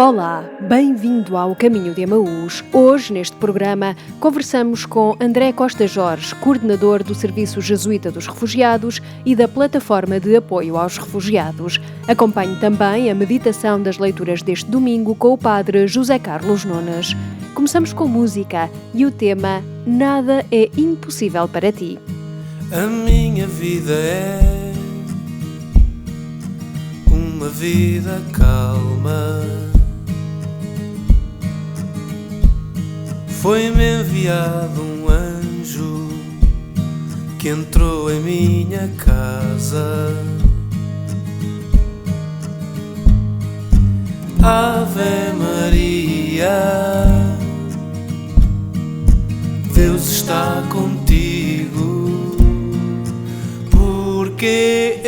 Olá, bem-vindo ao Caminho de Emaús. Hoje, neste programa, conversamos com André Costa Jorge, coordenador do Serviço Jesuíta dos Refugiados e da Plataforma de Apoio aos Refugiados. Acompanhe também a meditação das leituras deste domingo com o padre José Carlos Nunes. Começamos com música e o tema Nada é Impossível para Ti. A minha vida é uma vida calma. Foi-me enviado um anjo que entrou em minha casa. Ave Maria, Deus está contigo, porque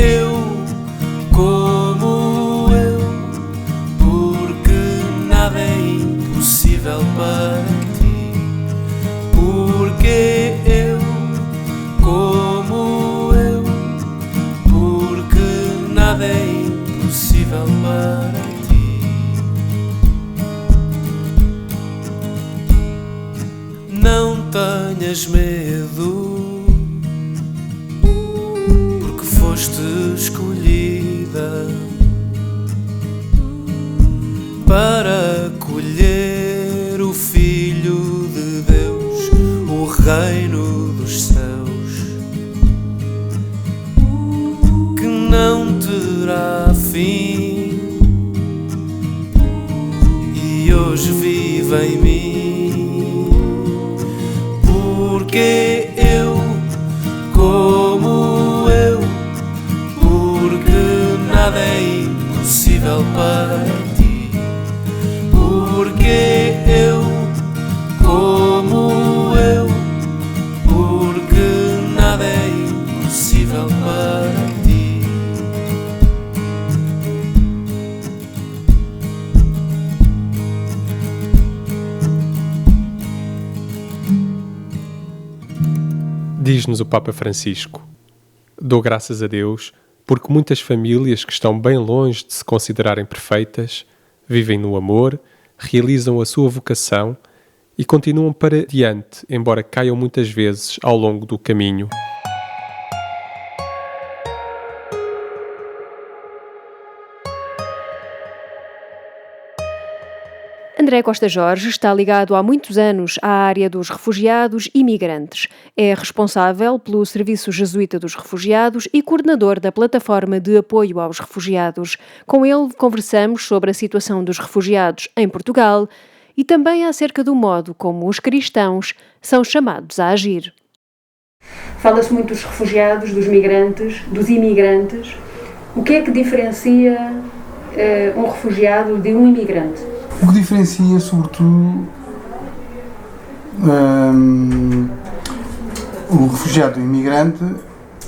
porque nada é impossível para ti, porque porque nada é impossível para ti. Não tenhas medo, porque foste escolhida para colher o Filho de Deus, o reino dos céus, que não terá fim, e hoje vive em mim, porque porque nada é impossível para ti, porque porque nada é impossível para ti. Diz-nos o Papa Francisco: dou graças a Deus porque muitas famílias que estão bem longe de se considerarem perfeitas vivem no amor, realizam a sua vocação e continuam para diante, embora caiam muitas vezes ao longo do caminho. André Costa Jorge está ligado há muitos anos à área dos refugiados e migrantes. É responsável pelo Serviço Jesuíta dos Refugiados e coordenador da Plataforma de Apoio aos Refugiados. Com ele conversamos sobre a situação dos refugiados em Portugal e também acerca do modo como os cristãos são chamados a agir. Fala-se muito dos refugiados, dos migrantes, dos imigrantes. O que é que diferencia um refugiado de um imigrante? O que diferencia, sobretudo, o refugiado e o imigrante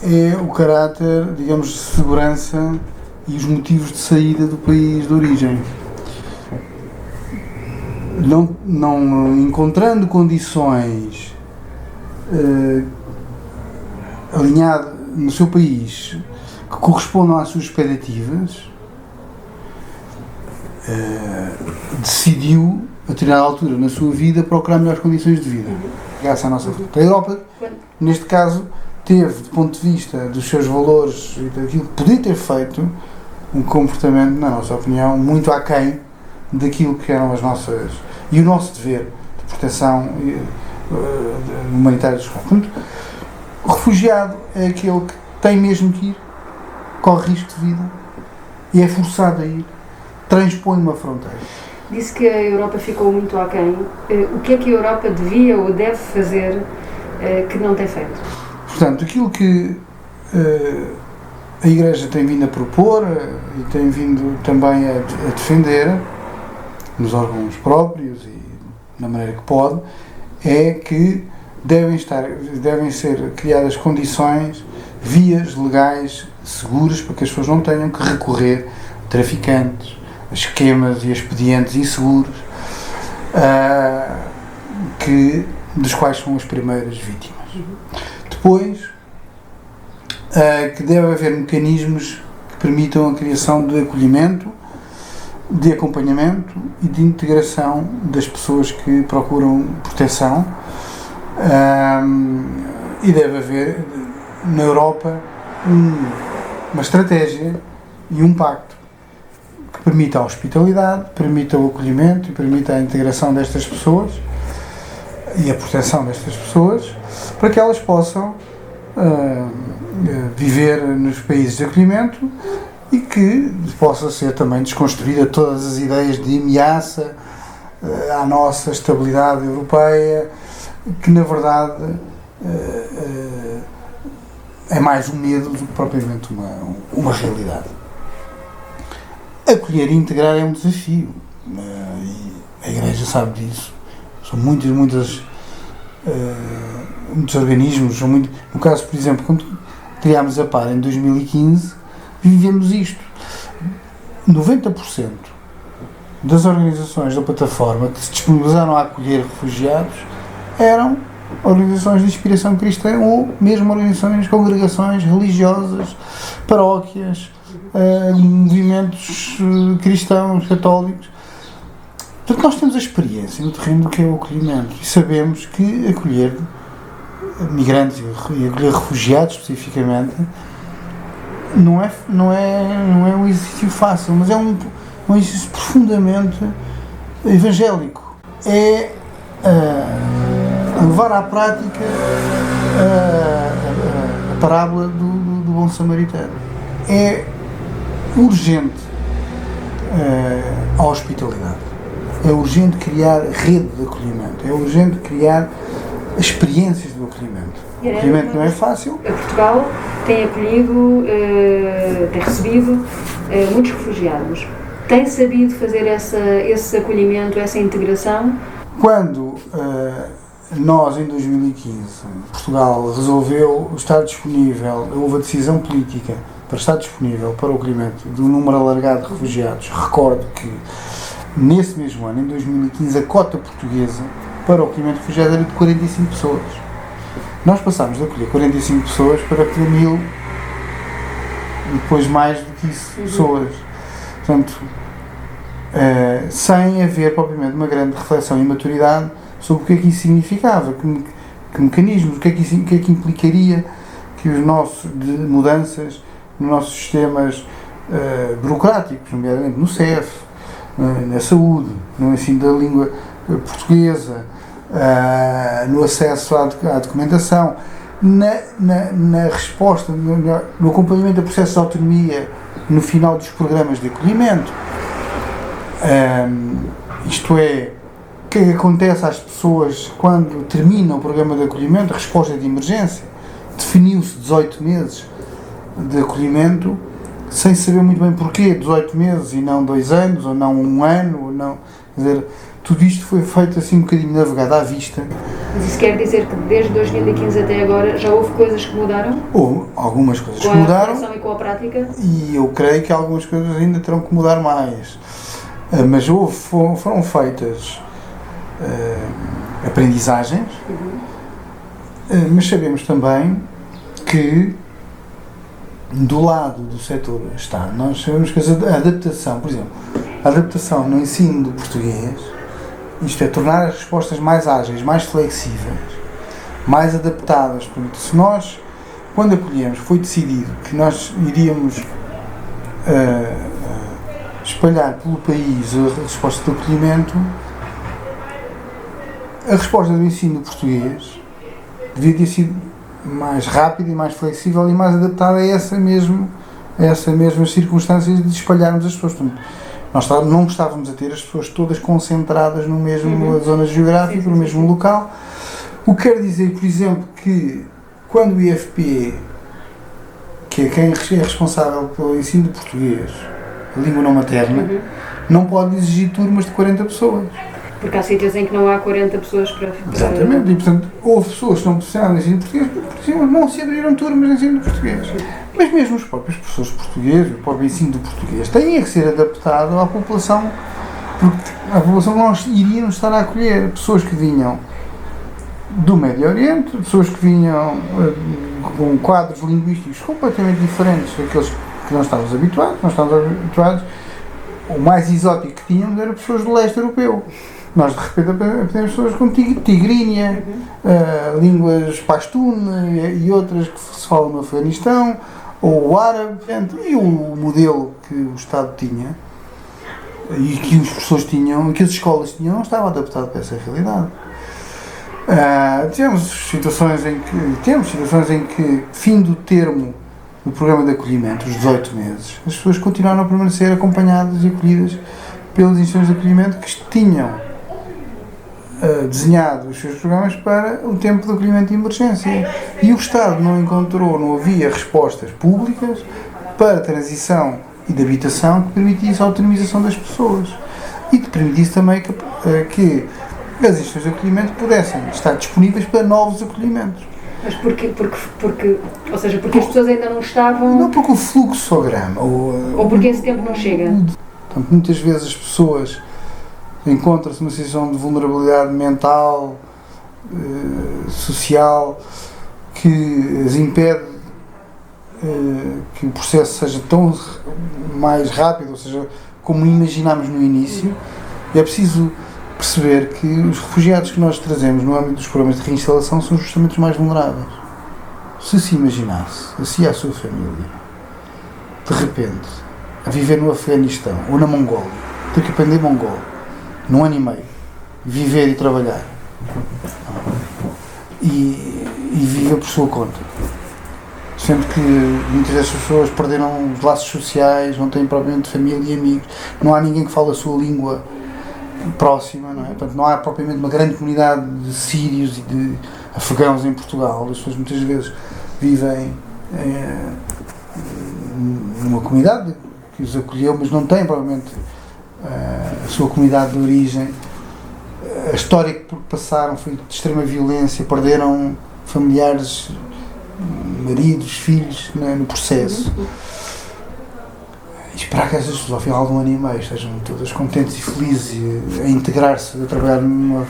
é o caráter, digamos, de segurança e os motivos de saída do país de origem. Não encontrando condições alinhadas no seu país que correspondam às suas expectativas, decidiu, a determinada altura na sua vida, procurar melhores condições de vida. Graças à nossa fruta. A Europa, neste caso, teve, do ponto de vista dos seus valores e daquilo que podia ter feito, um comportamento, na nossa opinião, muito aquém daquilo que eram as nossas... e o nosso dever de proteção humanitária dos refugiados. Portanto, o refugiado é aquele que tem mesmo que ir, corre risco de vida e é forçado a ir, transpõe uma fronteira. Disse que a Europa ficou muito aquém. O que é que a Europa devia ou deve fazer que não tem feito? Portanto, aquilo que a Igreja tem vindo a propor e tem vindo também a defender, nos órgãos próprios e na maneira que pode, é que devem ser criadas condições, vias legais seguras para que as pessoas não tenham que recorrer a traficantes, a esquemas e a expedientes inseguros dos quais são as primeiras vítimas. Depois, que deve haver mecanismos que permitam a criação de acolhimento de acompanhamento e de integração das pessoas que procuram proteção, e deve haver na Europa uma estratégia e um pacto que permita a hospitalidade, permita o acolhimento e permita a integração destas pessoas e a proteção destas pessoas, para que elas possam viver nos países de acolhimento e que possa ser também desconstruída todas as ideias de ameaça à nossa estabilidade europeia, que na verdade é mais um medo do que propriamente uma realidade. Acolher e integrar é um desafio, e a Igreja sabe disso. São muitos organismos, no caso, por exemplo, quando criámos a PAR em 2015, vivemos isto. 90% das organizações da plataforma que se disponibilizaram a acolher refugiados eram organizações de inspiração cristã ou mesmo organizações, congregações religiosas, paróquias, movimentos cristãos, católicos. Portanto, nós temos a experiência no terreno do que é o acolhimento e sabemos que acolher migrantes e acolher refugiados especificamente não é um exercício fácil, mas é um exercício profundamente evangélico. É levar à prática a parábola do bom samaritano. É urgente a hospitalidade. É urgente criar rede de acolhimento. É urgente criar experiências do acolhimento. O acolhimento não é fácil. Portugal tem acolhido, tem recebido muitos refugiados. Tem sabido fazer esse acolhimento, essa integração? Quando nós, em 2015, Portugal resolveu estar disponível, houve a decisão política para estar disponível para o acolhimento de um número alargado de refugiados, recordo que nesse mesmo ano, em 2015, a cota portuguesa para o acolhimento de refugiados era de 45 pessoas. Nós passámos de acolher 45 pessoas para acolher 1000 e depois mais do que isso pessoas. Portanto, sem haver propriamente uma grande reflexão e maturidade sobre o que é que isso significava, que mecanismos, o que é que implicaria que os nossos de mudanças nos nossos sistemas burocráticos, nomeadamente no CEF, na saúde, no ensino da língua portuguesa, no acesso à documentação, na resposta, no acompanhamento do processo de autonomia no final dos programas de acolhimento. Isto é, o que acontece às pessoas quando termina o programa de acolhimento, resposta de emergência. Definiu-se 18 meses de acolhimento, sem saber muito bem porquê, 18 meses e não 2 anos, ou não 1 ano, ou não, quer dizer, tudo isto foi feito assim um bocadinho navegado à vista. Mas isso quer dizer que desde 2015 até agora já houve coisas que mudaram? Houve algumas coisas que mudaram. Com a mudaram. reflexão e com a prática? E eu creio que algumas coisas ainda terão que mudar mais. Mas foram feitas aprendizagens, mas sabemos também que do lado do setor Estado, nós sabemos que a adaptação, por exemplo, a adaptação no ensino do português, isto é, tornar as respostas mais ágeis, mais flexíveis, mais adaptadas. Portanto, se nós, quando acolhemos, foi decidido que nós iríamos espalhar pelo país a resposta do acolhimento, a resposta do ensino do português devia ter sido mais rápida e mais flexível e mais adaptada a essa mesmas circunstâncias de espalharmos as pessoas. Portanto, nós não estávamos a ter as pessoas todas concentradas no mesmo zona geográfica, no mesmo local. O que quer dizer, por exemplo, que quando o IFP, que é quem é responsável pelo ensino de português, a língua não materna, não pode exigir turmas de 40 pessoas. Porque há sítios em que não há 40 pessoas para... Exatamente, e portanto houve pessoas que não precisavam de ensino de português porque não se abriram turmas de ensino de português. Mas mesmo os próprios professores portugueses, o próprio ensino do português, têm que ser adaptado à população, porque a população que nós iríamos estar a acolher, pessoas que vinham do Médio Oriente, pessoas que vinham com quadros linguísticos completamente diferentes daqueles que nós estávamos habituados, o mais exótico que tínhamos eram pessoas do leste europeu. Nós de repente aprendemos pessoas com tigrínia, línguas pashtun e outras que se falam no Afeganistão, ou o árabe. E o modelo que o Estado tinha e que as pessoas tinham, que as escolas tinham, não estava adaptado para essa realidade. Temos situações em que, fim do termo do programa de acolhimento, os 18 meses, as pessoas continuaram a permanecer acompanhadas e acolhidas pelas instituições de acolhimento que tinham desenhado os seus programas para o tempo de acolhimento de emergência. E o Estado não havia respostas públicas para a transição e de habitação que permitisse a autonomização das pessoas e que permitisse também que as instituições de acolhimento pudessem estar disponíveis para novos acolhimentos. Mas porque ou seja, porque as pessoas ainda não estavam... Não porque o fluxograma... Ou porque esse tempo não chega? Portanto, muitas vezes as pessoas encontram-se numa situação de vulnerabilidade mental, social, que as impede que o processo seja tão mais rápido, ou seja, como imaginámos no início. E é preciso perceber que os refugiados que nós trazemos no âmbito dos programas de reinstalação são justamente os mais vulneráveis. Se imaginasse, assim a sua família, de repente, a viver no Afeganistão ou na Mongólia, ter que aprender mongol, num ano e meio, viver e trabalhar, e viver por sua conta, sendo que muitas dessas pessoas perderam os laços sociais, não têm propriamente família e amigos, não há ninguém que fale a sua língua próxima, não é? Portanto, não há propriamente uma grande comunidade de sírios e de afegãos em Portugal. As pessoas muitas vezes vivem numa comunidade que os acolheu, mas não têm propriamente a sua comunidade de origem. A história que passaram foi de extrema violência, perderam familiares, maridos, filhos no processo. E esperar que essas pessoas, ao final de um ano e meio, estejam todas contentes e felizes a integrar-se, a trabalhar numa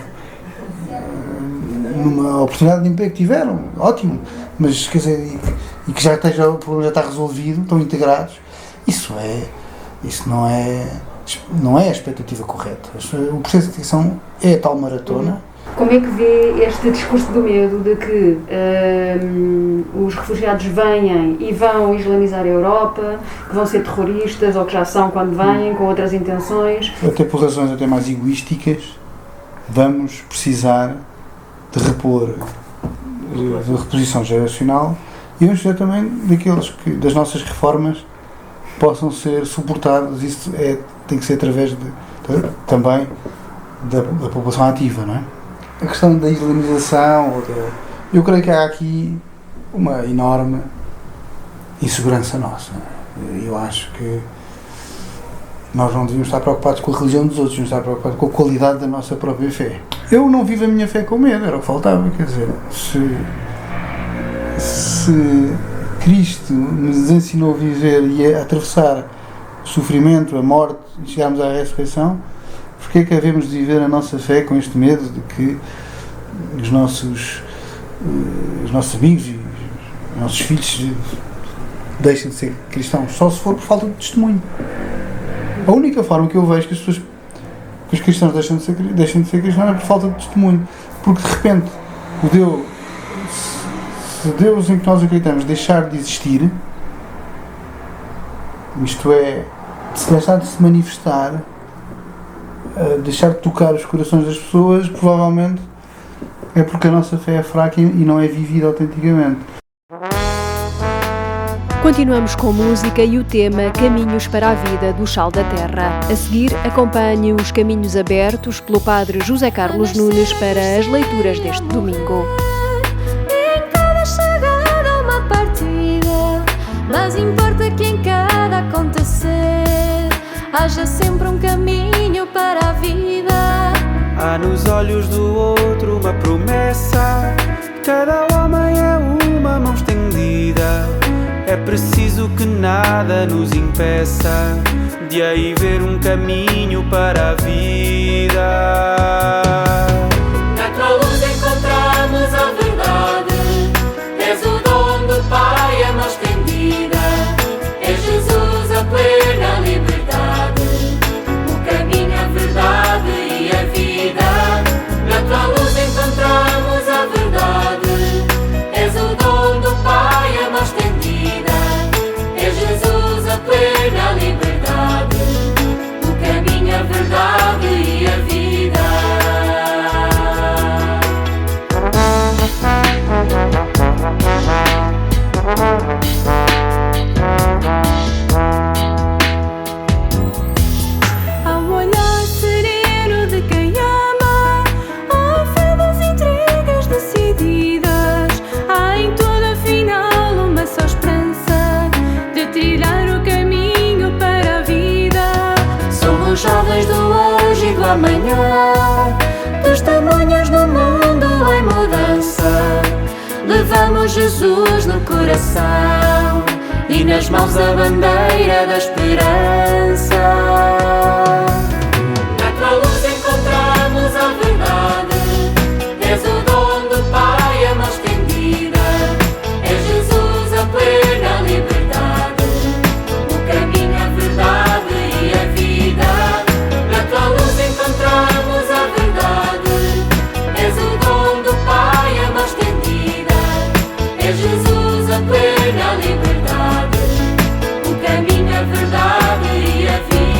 oportunidade de emprego que tiveram, ótimo, mas quer dizer, e que o problema já está resolvido, estão integrados, isso não é a expectativa correta. O processo de integração é a tal maratona. Como é que vê este discurso do medo de que os refugiados venham e vão islamizar a Europa, que vão ser terroristas ou que já são quando vêm, com outras intenções? Até por razões até mais egoísticas, vamos precisar de repor de reposição geracional e vamos precisar também das nossas reformas possam ser suportadas. Isso tem que ser através também da população ativa, não é? A questão da islamização, eu creio que há aqui uma enorme insegurança nossa. Eu acho que nós não devíamos estar preocupados com a religião dos outros, devíamos estar preocupados com a qualidade da nossa própria fé. Eu não vivo a minha fé com medo, era o que faltava, quer dizer, se Cristo nos ensinou a viver e a atravessar o sofrimento, a morte e chegarmos à ressurreição, porque é que havemos de viver a nossa fé com este medo de que os nossos amigos e os nossos filhos deixem de ser cristãos? Só se for por falta de testemunho. A única forma que eu vejo que os cristãos deixem de ser cristãos é por falta de testemunho. Porque de repente, se Deus em que nós acreditamos deixar de existir, isto é, se deixar de se manifestar, deixar de tocar os corações das pessoas, provavelmente é porque a nossa fé é fraca e não é vivida autenticamente. Continuamos com música e o tema Caminhos para a Vida do Sal da Terra. A seguir, acompanhe os caminhos abertos pelo Padre José Carlos Nunes para as leituras deste domingo. Em cada chegada uma partida, mas importa que em cada acontecer haja sempre um caminho para a vida. Há nos olhos do outro uma promessa, cada homem é uma mão estendida. É preciso que nada nos impeça de aí ver um caminho para a vida. Na tua luz encontramos a verdade, és o dom do Pai, a mão estendida, és Jesus a plena liberdade. levamos Jesus no coração e nas mãos a bandeira da esperança. Na tua luz encontramos a verdade, és o dom do Pai, a mão estendida, és Jesus a plena liberdade, o caminho, a verdade e a vida. Na tua luz encontramos a verdade, és o dom do Pai, a mão estendida, és Jesus a plena liberdade, o caminho, a verdade e a vida.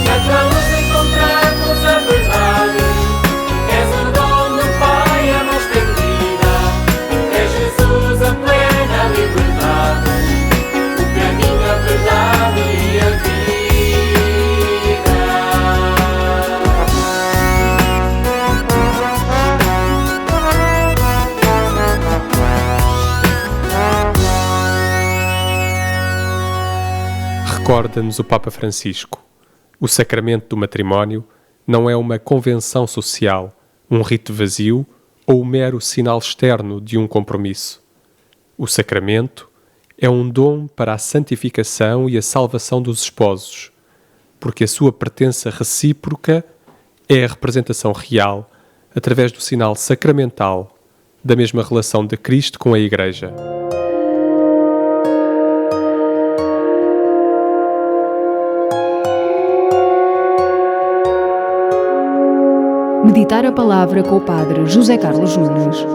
Na tua luz encontramos a verdade, és o dom do Pai, a mão estendida, és Jesus a plena liberdade, o caminho, a verdade e a vida. Recorda-nos o Papa Francisco: o sacramento do matrimónio não é uma convenção social, um rito vazio ou um mero sinal externo de um compromisso. O sacramento é um dom para a santificação e a salvação dos esposos, porque a sua pertença recíproca é a representação real, através do sinal sacramental, da mesma relação de Cristo com a Igreja. Meditar a palavra com o Padre José Carlos Nunes.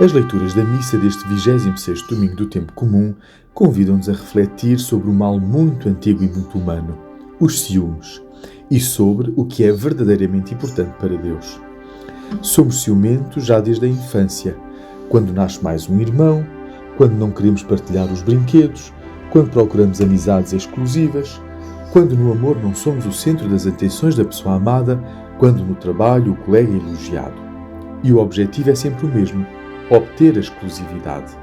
As leituras da missa deste 26º domingo do tempo comum convidam-nos a refletir sobre o mal muito antigo e muito humano, os ciúmes, e sobre o que é verdadeiramente importante para Deus. Somos ciumentos já desde a infância, quando nasce mais um irmão, quando não queremos partilhar os brinquedos, quando procuramos amizades exclusivas, quando no amor não somos o centro das atenções da pessoa amada, quando no trabalho o colega é elogiado. E o objetivo é sempre o mesmo: obter a exclusividade.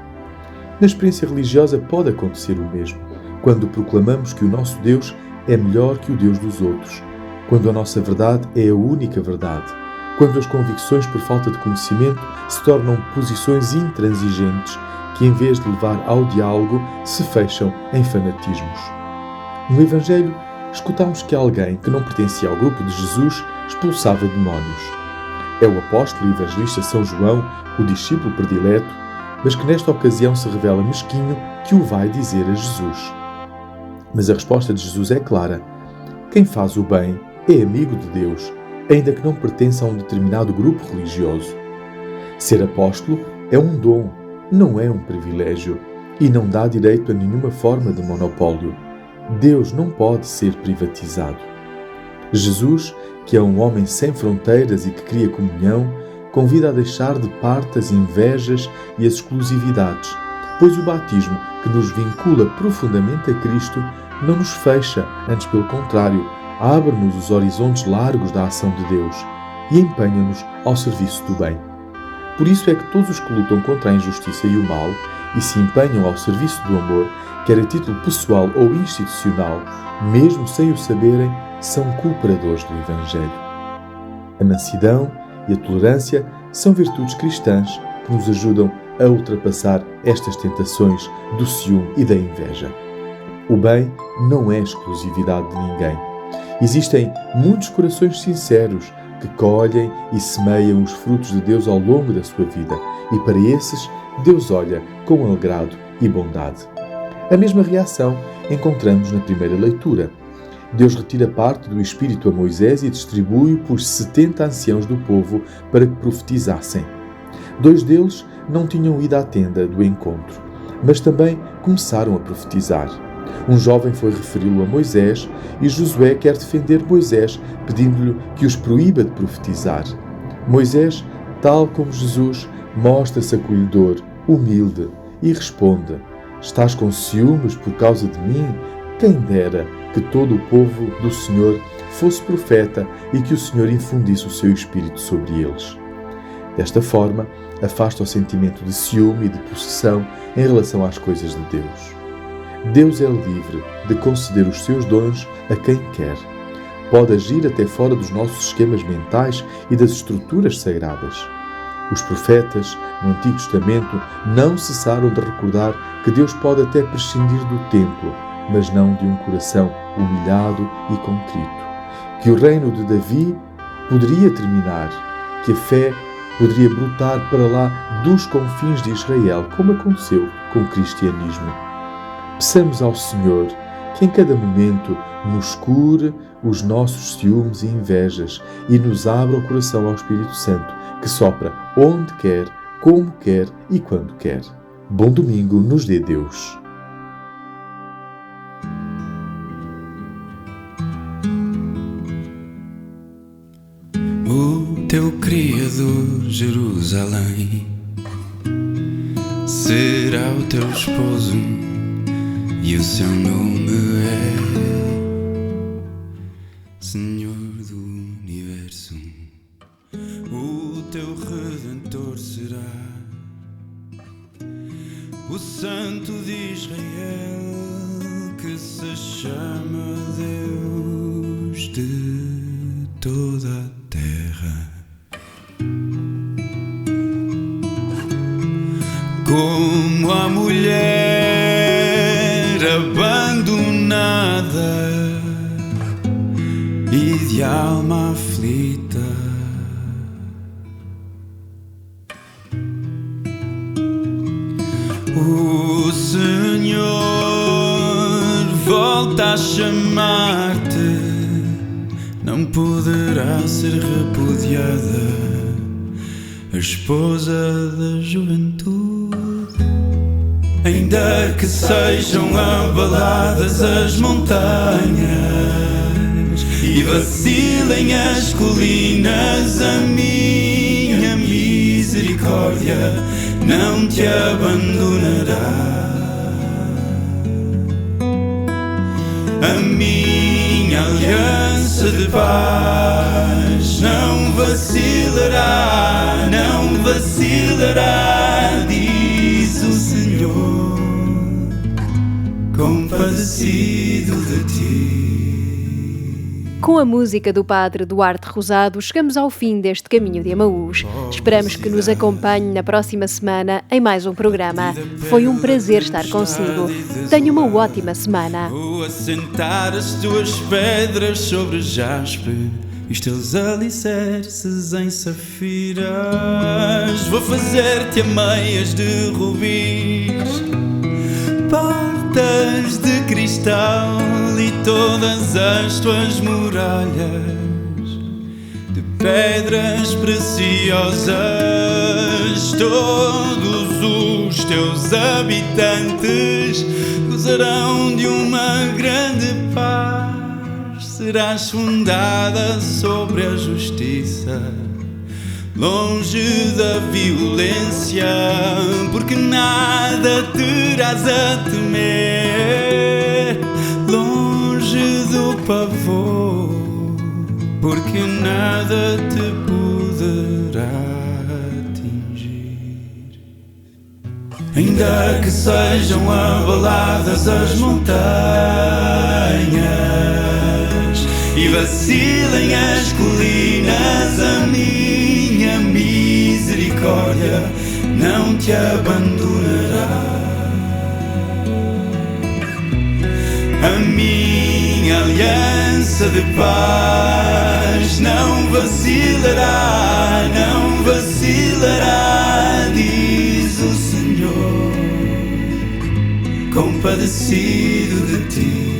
Na experiência religiosa pode acontecer o mesmo, quando proclamamos que o nosso Deus é melhor que o Deus dos outros, quando a nossa verdade é a única verdade, quando as convicções por falta de conhecimento se tornam posições intransigentes que, em vez de levar ao diálogo, se fecham em fanatismos. No Evangelho, escutamos que alguém que não pertencia ao grupo de Jesus expulsava demónios. É o apóstolo e evangelista São João, o discípulo predileto, mas que nesta ocasião se revela mesquinho, que o vai dizer a Jesus. Mas a resposta de Jesus é clara: quem faz o bem é amigo de Deus, ainda que não pertença a um determinado grupo religioso. Ser apóstolo é um dom, não é um privilégio, e não dá direito a nenhuma forma de monopólio. Deus não pode ser privatizado. Jesus, que é um homem sem fronteiras e que cria comunhão, convida a deixar de parte as invejas e as exclusividades, pois o batismo, que nos vincula profundamente a Cristo, não nos fecha, antes pelo contrário, abre-nos os horizontes largos da ação de Deus e empenha-nos ao serviço do bem. Por isso é que todos os que lutam contra a injustiça e o mal e se empenham ao serviço do amor, quer a título pessoal ou institucional, mesmo sem o saberem, são cooperadores do Evangelho. A mansidão e a tolerância são virtudes cristãs que nos ajudam a ultrapassar estas tentações do ciúme e da inveja. O bem não é exclusividade de ninguém. Existem muitos corações sinceros que colhem e semeiam os frutos de Deus ao longo da sua vida, e para esses Deus olha com agrado e bondade. A mesma reação encontramos na primeira leitura. Deus retira parte do Espírito a Moisés e distribui-o por 70 anciãos do povo para que profetizassem. 2 deles não tinham ido à tenda do encontro, mas também começaram a profetizar. Um jovem foi referi-lo a Moisés e Josué quer defender Moisés, pedindo-lhe que os proíba de profetizar. Moisés, tal como Jesus, mostra-se acolhedor, humilde e responde: estás com ciúmes por causa de mim? Quem dera que todo o povo do Senhor fosse profeta e que o Senhor infundisse o seu Espírito sobre eles. Desta forma, afasta o sentimento de ciúme e de possessão em relação às coisas de Deus. Deus é livre de conceder os seus dons a quem quer. Pode agir até fora dos nossos esquemas mentais e das estruturas sagradas. Os profetas, no Antigo Testamento, não cessaram de recordar que Deus pode até prescindir do templo, mas não de um coração humilhado e contrito. Que o reino de Davi poderia terminar, que a fé poderia brotar para lá dos confins de Israel, como aconteceu com o cristianismo. Peçamos ao Senhor que em cada momento nos cure os nossos ciúmes e invejas e nos abra o coração ao Espírito Santo, que sopra onde quer, como quer e quando quer. Bom domingo nos dê Deus. O teu Criador, Jerusalém, será o teu esposo e o seu nome é Senhor do Universo. O teu Redentor será o Santo de Israel, que se chama Deus de toda a terra. Como a mulher abandonada e de alma aflita, o Senhor volta a chamar-te, não poderá ser repudiada a esposa da juventude. Ainda que sejam abaladas as montanhas e vacilem as colinas, a minha misericórdia não te abandonará. A minha aliança de paz não vacilará, não vacilará, diz o Senhor, compadecido de ti. Com a música do Padre Duarte Rosado, chegamos ao fim deste caminho de Emaús. Esperamos que nos acompanhe na próxima semana em mais um programa. Foi um prazer estar consigo. Tenha uma ótima semana. Vou assentar as tuas pedras sobre jaspe e os teus alicerces em safiras. Vou fazer-te ameias de rubis, portas de cristal e todas as tuas muralhas de pedras preciosas. Todos os teus habitantes gozarão de uma grande paz. Serás fundada sobre a justiça, longe da violência, porque nada terás a temer, longe do pavor, porque nada te poderá atingir. Ainda que sejam abaladas as montanhas e vacilem as colinas, a minha misericórdia não te abandonará. A minha aliança de paz não vacilará, não vacilará, diz o Senhor, compadecido de ti.